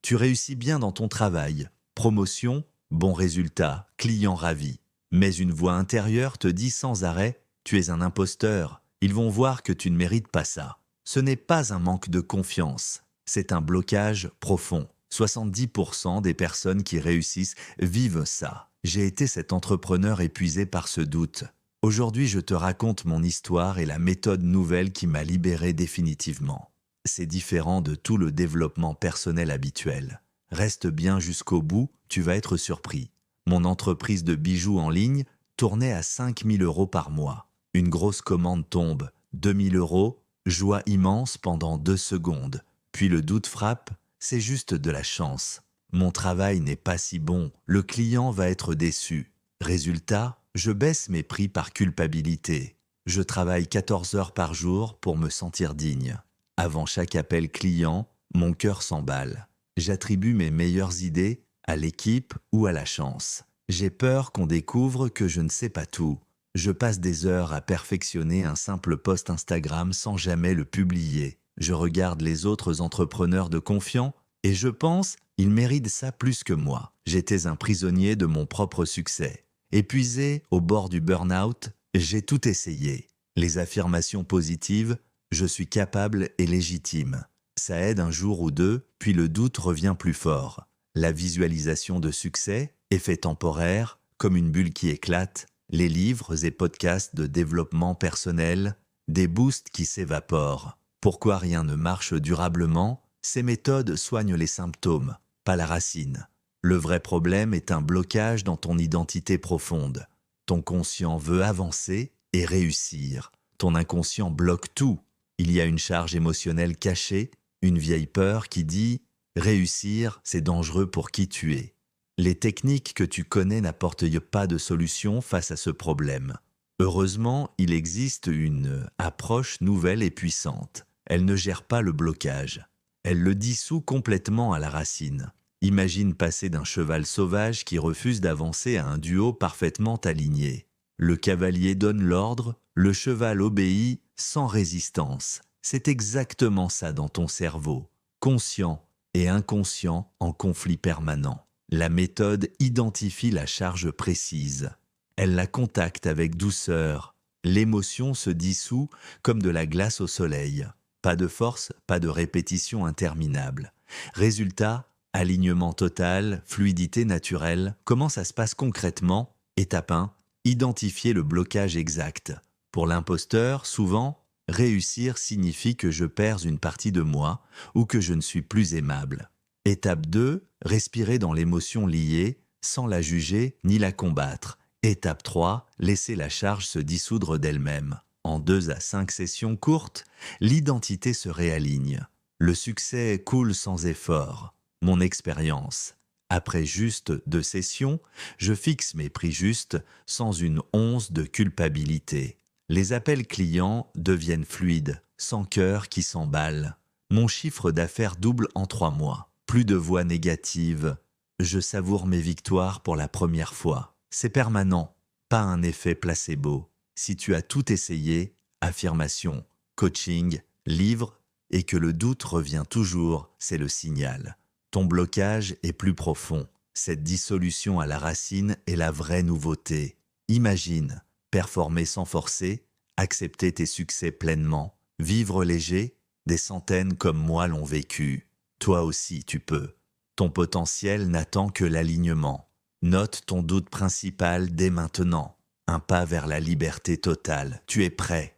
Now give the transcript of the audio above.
Tu réussis bien dans ton travail. Promotion, bon résultat, client ravi. Mais une voix intérieure te dit sans arrêt « Tu es un imposteur. Ils vont voir que tu ne mérites pas ça. » Ce n'est pas un manque de confiance. C'est un blocage profond. 70% des personnes qui réussissent vivent ça. J'ai été cet entrepreneur épuisé par ce doute. Aujourd'hui, je te raconte mon histoire et la méthode nouvelle qui m'a libéré définitivement. C'est différent de tout le développement personnel habituel. Reste bien jusqu'au bout, tu vas être surpris. Mon entreprise de bijoux en ligne tournait à 5 000 € par mois. Une grosse commande tombe, 2 000 €, joie immense pendant 2 secondes. Puis le doute frappe, c'est juste de la chance. Mon travail n'est pas si bon, le client va être déçu. Résultat, je baisse mes prix par culpabilité. Je travaille 14 heures par jour pour me sentir digne. Avant chaque appel client, mon cœur s'emballe. J'attribue mes meilleures idées à l'équipe ou à la chance. J'ai peur qu'on découvre que je ne sais pas tout. Je passe des heures à perfectionner un simple post Instagram sans jamais le publier. Je regarde les autres entrepreneurs de confiance et je pense, ils méritent ça plus que moi. J'étais un prisonnier de mon propre succès. Épuisé au bord du burn-out, j'ai tout essayé. Les affirmations positives, je suis capable et légitime. Ça aide un jour ou deux, puis le doute revient plus fort. La visualisation de succès, effet temporaire, comme une bulle qui éclate, les livres et podcasts de développement personnel, des boosts qui s'évaporent. Pourquoi rien ne marche durablement? Ces méthodes soignent les symptômes, pas la racine. Le vrai problème est un blocage dans ton identité profonde. Ton conscient veut avancer et réussir. Ton inconscient bloque tout. Il y a une charge émotionnelle cachée, une vieille peur qui dit « Réussir, c'est dangereux pour qui tu es ». Les techniques que tu connais n'apportent pas de solution face à ce problème. Heureusement, il existe une approche nouvelle et puissante. Elle ne gère pas le blocage. Elle le dissout complètement à la racine. Imagine passer d'un cheval sauvage qui refuse d'avancer à un duo parfaitement aligné. Le cavalier donne l'ordre, le cheval obéit sans résistance. C'est exactement ça dans ton cerveau. Conscient et inconscient en conflit permanent. La méthode identifie la charge précise. Elle la contacte avec douceur. L'émotion se dissout comme de la glace au soleil. Pas de force, pas de répétition interminable. Résultat, alignement total, fluidité naturelle. Comment ça se passe concrètement? Étape 1. Identifier le blocage exact. Pour l'imposteur, souvent, réussir signifie que je perds une partie de moi ou que je ne suis plus aimable. Étape 2. Respirer dans l'émotion liée, sans la juger ni la combattre. Étape 3. Laisser la charge se dissoudre d'elle-même. En 2 à 5 sessions courtes, l'identité se réaligne. Le succès coule sans effort. Mon expérience. Après juste 2 sessions, je fixe mes prix justes sans une once de culpabilité. Les appels clients deviennent fluides, sans cœur qui s'emballe. Mon chiffre d'affaires double en 3 mois. Plus de voix négatives. Je savoure mes victoires pour la première fois. C'est permanent, pas un effet placebo. Si tu as tout essayé, affirmation, coaching, livre, et que le doute revient toujours, c'est le signal. Ton blocage est plus profond. Cette dissolution à la racine est la vraie nouveauté. Imagine, performer sans forcer, accepter tes succès pleinement, vivre léger, des centaines comme moi l'ont vécu. Toi aussi tu peux. Ton potentiel n'attend que l'alignement. Note ton doute principal dès maintenant. Un pas vers la liberté totale. Tu es prêt.